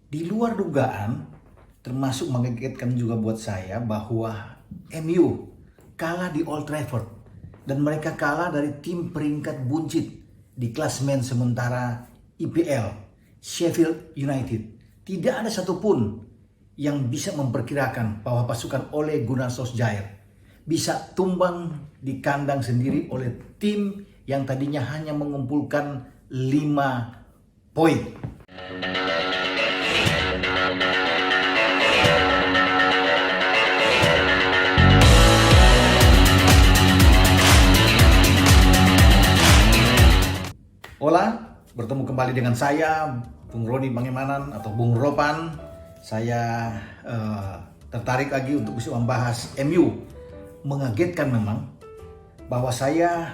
Di luar dugaan, termasuk mengagetkan juga buat saya bahwa MU kalah di Old Trafford dan mereka kalah dari tim peringkat buncit di klasemen sementara IPL, Sheffield United. Tidak ada satupun yang bisa memperkirakan bahwa pasukan Ole Gunnar Solskjaer bisa tumbang di kandang sendiri oleh tim yang tadinya hanya mengumpulkan 5 poin. Hola, bertemu kembali dengan saya, Bung Roni Pangemanan atau Bung Ropan. Saya tertarik lagi untuk bisa membahas MU. Mengagetkan memang bahwa saya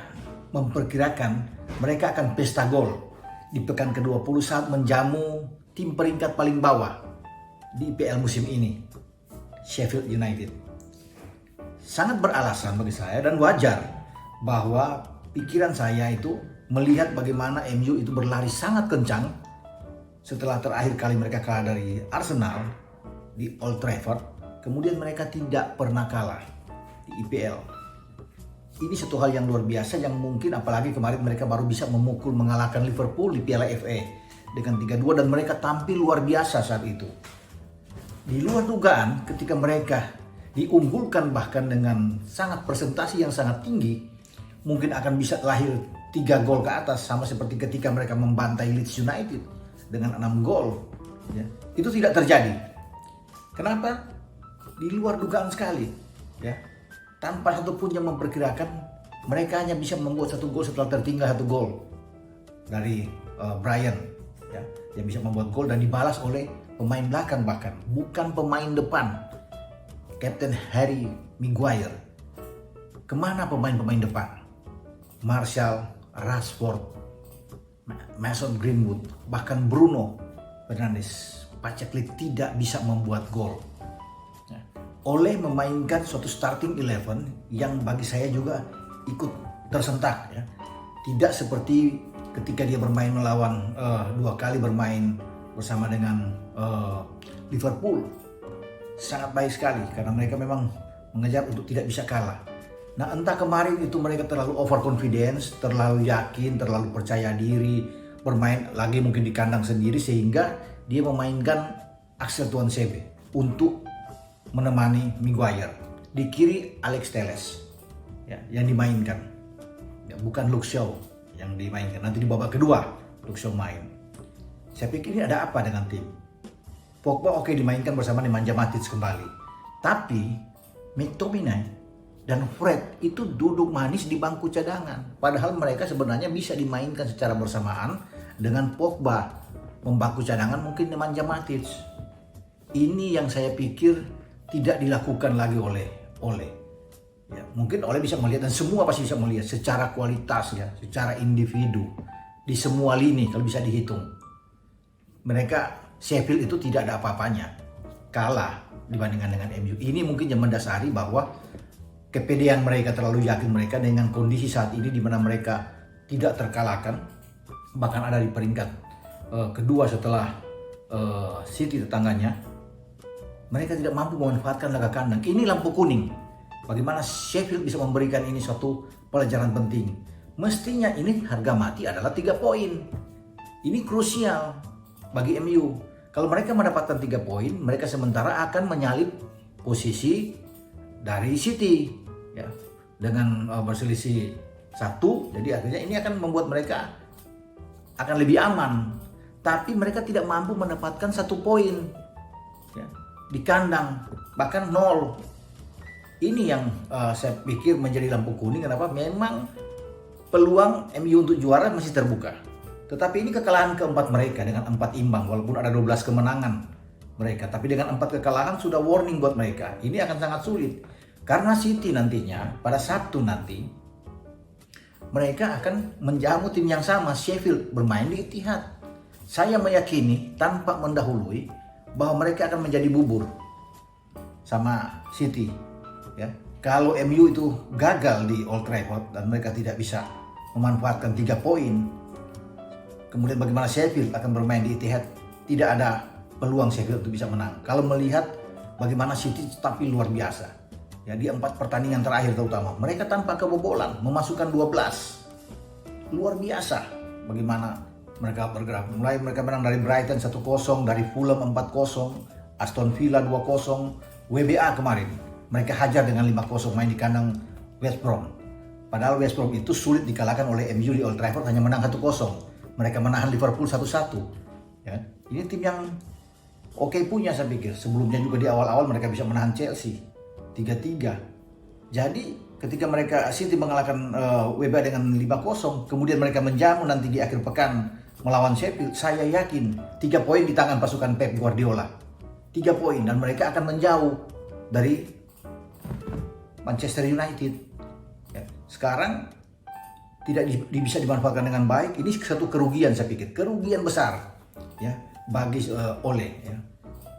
memperkirakan mereka akan pesta gol di pekan ke-20 saat menjamu tim peringkat paling bawah di IPL musim ini, Sheffield United. Sangat beralasan bagi saya dan wajar bahwa pikiran saya itu melihat bagaimana MU itu berlari sangat kencang setelah terakhir kali mereka kalah dari Arsenal di Old Trafford. Kemudian mereka tidak pernah kalah di IPL. Ini satu hal yang luar biasa yang mungkin apalagi kemarin mereka baru bisa mengalahkan Liverpool di Piala FA dengan 3-2 dan mereka tampil luar biasa saat itu. Di luar dugaan ketika mereka diunggulkan bahkan dengan sangat presentasi yang sangat tinggi, mungkin akan bisa lahir 3 gol ke atas sama seperti ketika mereka membantai Leeds United dengan 6 gol. Ya, itu tidak terjadi. Kenapa? Di luar dugaan sekali. Ya, tanpa satupun yang memperkirakan mereka hanya bisa membuat 1 gol setelah tertinggal 1 gol dari Brian. Ya, yang bisa membuat gol dan dibalas oleh pemain belakang bahkan bukan pemain depan. Kapten Harry Maguire. Kemana pemain-pemain depan? Martial, Rashford, Mason Greenwood, bahkan Bruno Fernandes, paceklik tidak bisa membuat gol. Oleh memainkan suatu starting 11 yang bagi saya juga ikut tersentak. Ya. Tidak seperti ketika dia bermain melawan 2 kali bermain bersama dengan Liverpool. Sangat baik sekali karena mereka memang mengejar untuk tidak bisa kalah. Nah, entah kemarin itu mereka terlalu overconfidence, terlalu yakin, terlalu percaya diri, bermain lagi mungkin di kandang sendiri sehingga dia memainkan Axel Tuanzebe untuk menemani Maguire. Di kiri Alex Telles ya, yang dimainkan. Ya, bukan Luke Shaw yang dimainkan. Nanti di babak kedua Luke Shaw main. Saya pikir ini ada apa dengan tim? Pogba oke dimainkan bersama Nemanja Matic kembali. Tapi McTominay dan Fred itu duduk manis di bangku cadangan. Padahal mereka sebenarnya bisa dimainkan secara bersamaan dengan Pogba membangku cadangan mungkin Nemanja Matic. Ini yang saya pikir tidak dilakukan lagi oleh Ole. Ya, mungkin Ole bisa melihat dan semua pasti bisa melihat secara kualitas ya, secara individu di semua lini kalau bisa dihitung. Mereka Sheffield itu tidak ada apa-apanya. Kalah dibandingkan dengan MU. Ini mungkin yang mendasari bahwa kepedean mereka, terlalu yakin mereka dengan kondisi saat ini di mana mereka tidak terkalahkan, bahkan ada di peringkat kedua setelah City tetangganya. Mereka tidak mampu memanfaatkan laga kandang. Ini lampu kuning. Bagaimana Sheffield bisa memberikan ini suatu pelajaran penting. Mestinya ini harga mati adalah 3 poin. Ini krusial bagi MU. Kalau mereka mendapatkan 3 poin, mereka sementara akan menyalip posisi dari City. Ya, dengan berselisih 1, jadi artinya ini akan membuat mereka akan lebih aman. Tapi mereka tidak mampu mendapatkan 1 poin ya, di kandang, bahkan 0. Ini yang saya pikir menjadi lampu kuning. Kenapa? Memang peluang MU untuk juara masih terbuka. Tetapi ini kekalahan keempat mereka dengan 4 imbang walaupun ada 12 kemenangan mereka. Tapi dengan 4 kekalahan sudah warning buat mereka. Ini akan sangat sulit. Karena City nantinya pada Sabtu nanti mereka akan menjamu tim yang sama, Sheffield, bermain di Etihad. Saya meyakini tanpa mendahului bahwa mereka akan menjadi bubur sama City. Ya. Kalau MU itu gagal di Old Trafford dan mereka tidak bisa memanfaatkan 3 poin, kemudian bagaimana Sheffield akan bermain di Etihad, tidak ada peluang Sheffield untuk bisa menang. Kalau melihat bagaimana City tapi luar biasa. Ya, di 4 pertandingan terakhir terutama, mereka tanpa kebobolan, memasukkan 12. Luar biasa bagaimana mereka bergerak. Mulai mereka menang dari Brighton 1-0, dari Fulham 4-0, Aston Villa 2-0, WBA kemarin mereka hajar dengan 5-0 main di kandang West Brom. Padahal West Brom itu sulit dikalahkan oleh MU di Old Trafford, hanya menang 1-0. Mereka menahan Liverpool 1-1. Ya, ini tim yang oke punya saya pikir. Sebelumnya juga di awal-awal mereka bisa menahan Chelsea 3-3. Jadi ketika mereka City mengalahkan WBA dengan 5-0, kemudian mereka menjamu nanti di akhir pekan melawan Sheffield, saya yakin 3 poin di tangan pasukan Pep Guardiola. 3 poin dan mereka akan menjauh dari Manchester United. Ya, sekarang tidak bisa dimanfaatkan dengan baik. Ini satu kerugian saya pikir, kerugian besar ya bagi Ole ya.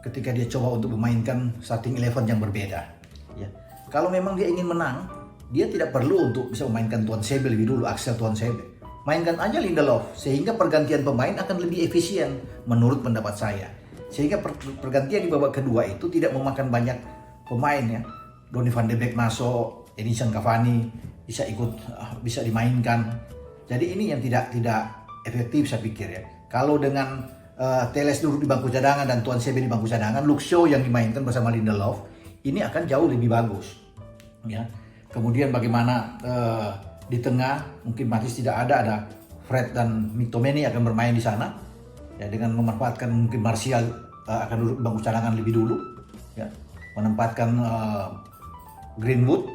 Ketika dia coba untuk memainkan starting 11 yang berbeda. Ya. Kalau memang dia ingin menang, dia tidak perlu untuk bisa memainkan Tuan Sebe lebih dulu, Axel Tuan Sebe. Mainkan aja Lindelof, sehingga pergantian pemain akan lebih efisien menurut pendapat saya. Sehingga pergantian di babak kedua itu tidak memakan banyak pemain ya. Donny van de Beek masuk, Edinson Cavani bisa dimainkan. Jadi ini yang tidak efektif saya pikir ya. Kalau dengan Teles duduk di bangku cadangan dan Tuan Sebe di bangku cadangan, Luke Shaw yang dimainkan bersama Lindelof, ini akan jauh lebih bagus. Ya. Kemudian bagaimana di tengah mungkin Matis tidak ada Fred dan McTominay akan bermain di sana. Ya, dengan memanfaatkan mungkin Martial akan duduk di bangku cadangan lebih dulu. Ya. Menempatkan Greenwood,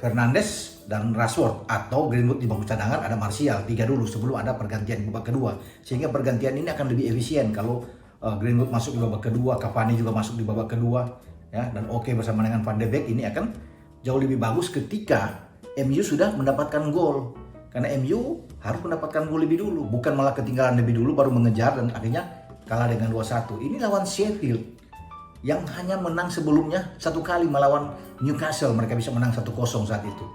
Fernandes dan Rashford, atau Greenwood di bangku cadangan, ada Martial 3 dulu sebelum ada pergantian di babak kedua, sehingga pergantian ini akan lebih efisien kalau Greenwood masuk di babak kedua, Cavani juga masuk di babak kedua ya, dan bersama dengan Van de Beek, ini akan jauh lebih bagus ketika MU sudah mendapatkan gol, karena MU harus mendapatkan gol lebih dulu, bukan malah ketinggalan lebih dulu baru mengejar dan akhirnya kalah dengan 2-1. Ini lawan Sheffield yang hanya menang sebelumnya 1 kali melawan Newcastle, mereka bisa menang 1-0 saat itu.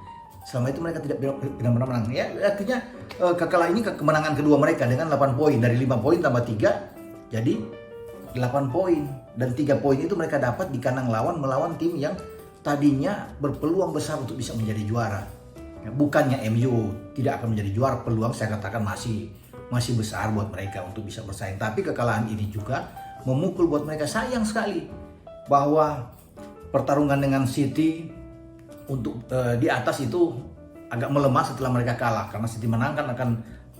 Selama itu mereka tidak pernah menang. Ya, artinya kekalahan ini kemenangan kedua mereka dengan 8 poin. Dari 5 poin tambah 3 jadi 8 poin. Dan 3 poin itu mereka dapat di kandang lawan melawan tim yang tadinya berpeluang besar untuk bisa menjadi juara. Ya, bukannya MU tidak akan menjadi juara, peluang saya katakan masih besar buat mereka untuk bisa bersaing. Tapi kekalahan ini juga memukul buat mereka. Sayang sekali bahwa pertarungan dengan City untuk di atas itu agak melemah setelah mereka kalah, karena City menang kan akan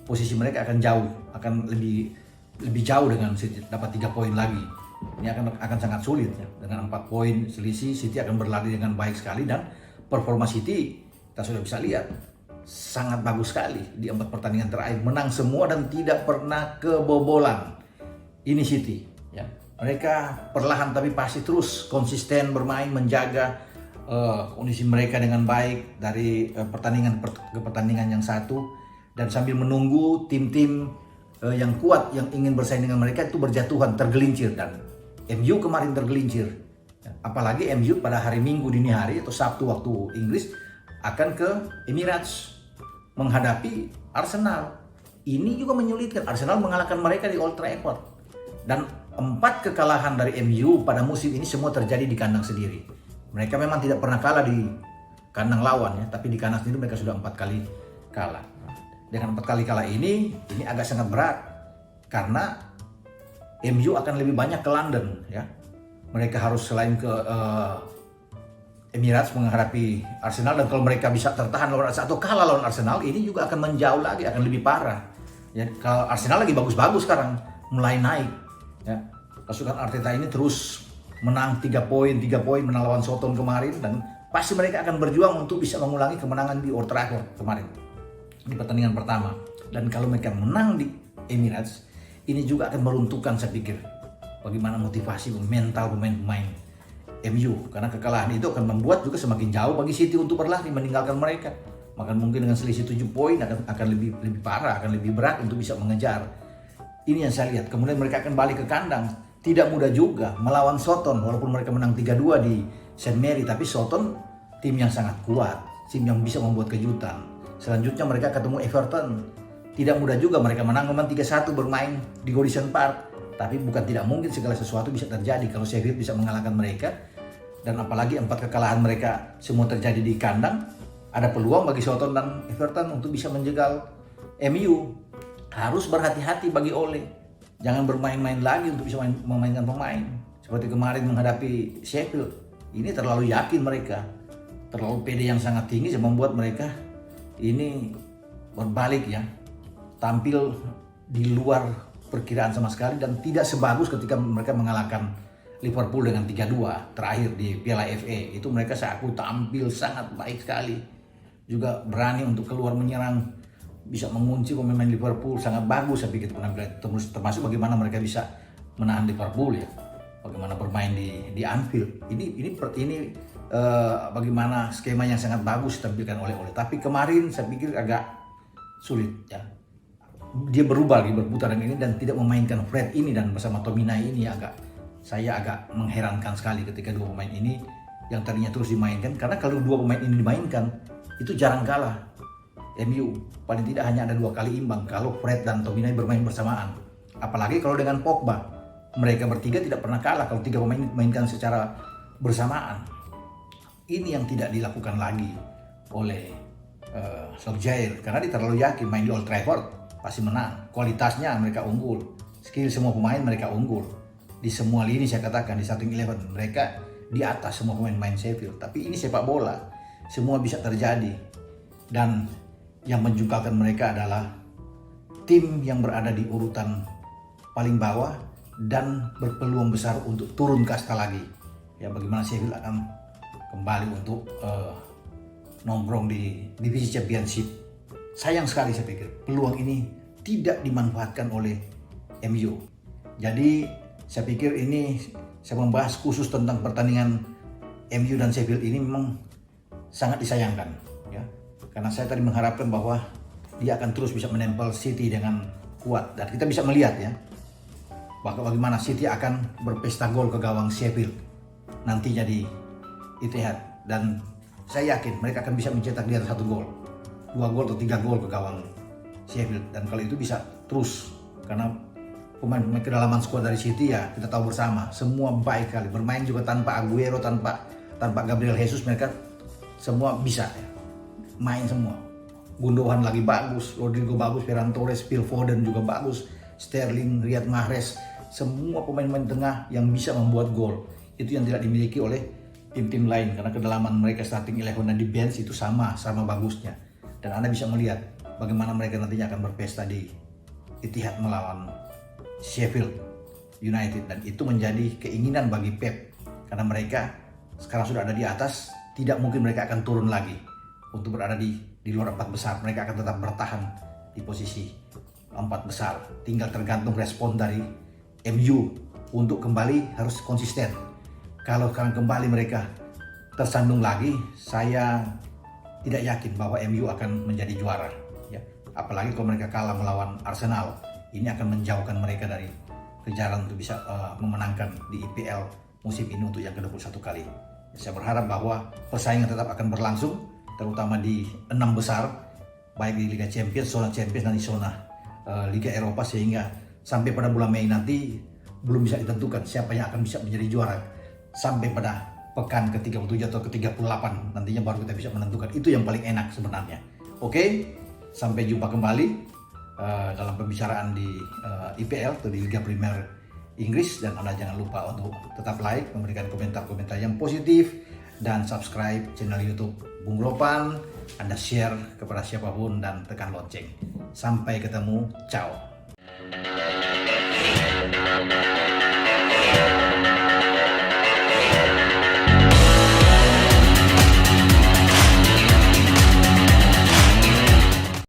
posisi mereka akan jauh, akan lebih jauh dengan City, dapat 3 poin lagi. Ini akan sangat sulit ya. Dengan 4 poin selisih, City akan berlari dengan baik sekali, dan performa City kita sudah bisa lihat sangat bagus sekali di 4 pertandingan terakhir, menang semua dan tidak pernah kebobolan. Ini City ya. Mereka perlahan tapi pasti terus konsisten bermain, menjaga kondisi mereka dengan baik dari pertandingan ke pertandingan yang satu, dan sambil menunggu tim-tim yang kuat yang ingin bersaing dengan mereka itu berjatuhan, tergelincir. Dan MU kemarin tergelincir, apalagi MU pada hari Minggu dini hari atau Sabtu waktu Inggris akan ke Emirates menghadapi Arsenal. Ini juga menyulitkan. Arsenal mengalahkan mereka di Old Trafford, dan 4 kekalahan dari MU pada musim ini semua terjadi di kandang sendiri. Mereka memang tidak pernah kalah di kandang lawan ya, tapi di kandang sendiri mereka sudah 4 kali kalah. Dengan 4 kali kalah ini agak sangat berat, karena MU akan lebih banyak ke London ya. Mereka harus selain ke Emirates menghadapi Arsenal, dan kalau mereka bisa tertahan lawan Arsenal atau kalah lawan Arsenal, ini juga akan menjauh lagi, akan lebih parah. Ya, kalau Arsenal lagi bagus-bagus sekarang, mulai naik ya. Pasukan Arteta ini terus menang 3 poin menang lawan Soton kemarin, dan pasti mereka akan berjuang untuk bisa mengulangi kemenangan di Old Trafford kemarin di pertandingan pertama. Dan kalau mereka menang di Emirates, ini juga akan meruntuhkan saya pikir bagaimana motivasi mental pemain-pemain MU, karena kekalahan itu akan membuat juga semakin jauh bagi City untuk berlari meninggalkan mereka. Maka mungkin dengan selisih 7 poin akan lebih parah, akan lebih berat untuk bisa mengejar. Ini yang saya lihat. Kemudian mereka akan balik ke kandang. Tidak mudah juga melawan Soton, walaupun mereka menang 3-2 di St. Mary, tapi Soton tim yang sangat kuat, tim yang bisa membuat kejutan. Selanjutnya mereka ketemu Everton. Tidak mudah juga, mereka menang memang 3-1 bermain di Goodison Park. Tapi bukan tidak mungkin segala sesuatu bisa terjadi kalau Sheffield bisa mengalahkan mereka. Dan apalagi 4 kekalahan mereka semua terjadi di kandang. Ada peluang bagi Southampton dan Everton untuk bisa menjegal MU. Harus berhati-hati bagi Ole. Jangan bermain-main lagi untuk bisa memainkan pemain. Seperti kemarin menghadapi Sheffield. Ini terlalu yakin mereka. Terlalu pede yang sangat tinggi yang membuat mereka ini berbalik ya. Tampil di luar perkiraan sama sekali dan tidak sebagus ketika mereka mengalahkan Liverpool dengan 3-2 terakhir di Piala FA. Itu mereka saya akui tampil sangat baik sekali. Juga berani untuk keluar menyerang, bisa mengunci pemain Liverpool, sangat bagus saya pikir penampilan, termasuk bagaimana mereka bisa menahan Liverpool ya. Bagaimana bermain di Anfield. Ini bagaimana skema yang sangat bagus ditampilkan oleh Ole. Tapi kemarin saya pikir agak sulit ya. Dia berubah lagi berputaran ini dan tidak memainkan Fred ini dan bersama Tominay ini saya agak mengherankan sekali ketika dua pemain ini yang tadinya terus dimainkan, karena kalau dua pemain ini dimainkan itu jarang kalah. MU paling tidak hanya ada 2 kali imbang kalau Fred dan Tominay bermain bersamaan. Apalagi kalau dengan Pogba, mereka bertiga tidak pernah kalah kalau 3 pemain dimainkan secara bersamaan. Ini yang tidak dilakukan lagi oleh Solskjaer karena dia terlalu yakin main di Old Trafford pasti menang. Kualitasnya mereka unggul, skill semua pemain mereka unggul. Di semua lini saya katakan di starting 11 mereka di atas semua pemain Sheffield. Tapi ini sepak bola, semua bisa terjadi. Dan yang menjungkalkan mereka adalah tim yang berada di urutan paling bawah dan berpeluang besar untuk turun kasta lagi. Ya, bagaimana Sheffield akan kembali untuk nongkrong di divisi Championship. Sayang sekali saya pikir peluang ini tidak dimanfaatkan oleh MU. Jadi saya pikir ini saya membahas khusus tentang pertandingan MU dan Sheffield ini memang sangat disayangkan ya. Karena saya tadi mengharapkan bahwa dia akan terus bisa menempel City dengan kuat dan kita bisa melihat ya bahwa bagaimana City akan berpesta gol ke gawang Sheffield nantinya di Etihad, dan saya yakin mereka akan bisa mencetak di atas 1 gol. 2 gol atau 3 gol ke gawang Sheffield, dan kalau itu bisa terus karena pemain kedalaman skuad dari City ya kita tahu bersama semua baik kali bermain, juga tanpa Aguero, tanpa Gabriel Jesus mereka semua bisa ya. Main semua. Gundogan lagi bagus, Rodrigo bagus, Ferran Torres, Phil Foden juga bagus, Sterling, Riyad Mahrez, semua pemain-pemain tengah yang bisa membuat gol. Itu yang tidak dimiliki oleh tim-tim lain karena kedalaman mereka starting 11 dan di bench itu sama bagusnya. Dan Anda bisa melihat bagaimana mereka nantinya akan berpesta di Etihad melawan Sheffield United, dan itu menjadi keinginan bagi Pep karena mereka sekarang sudah ada di atas, tidak mungkin mereka akan turun lagi untuk berada di luar 4 besar. Mereka akan tetap bertahan di posisi 4 besar. Tinggal tergantung respon dari MU untuk kembali harus konsisten. Kalau sekarang kembali mereka tersandung lagi, saya tidak yakin bahwa MU akan menjadi juara ya. Apalagi kalau mereka kalah melawan Arsenal, ini akan menjauhkan mereka dari kejaran untuk bisa memenangkan di IPL musim ini untuk yang ke-21 kali. Saya berharap bahwa persaingan tetap akan berlangsung, terutama di 6 besar, baik di Liga Champions, zona Champions, dan di zona Liga Eropa, sehingga sampai pada bulan Mei nanti belum bisa ditentukan siapa yang akan bisa menjadi juara. Sampai pada pekan ke-37 atau ke-38 nantinya baru kita bisa menentukan. Itu yang paling enak sebenarnya. Oke, sampai jumpa kembali dalam pembicaraan di IPL atau di Liga Premier Inggris, dan Anda jangan lupa untuk tetap like, memberikan komentar-komentar yang positif, dan subscribe channel YouTube Bung Ropan. Anda share kepada siapapun dan tekan lonceng. Sampai ketemu, ciao.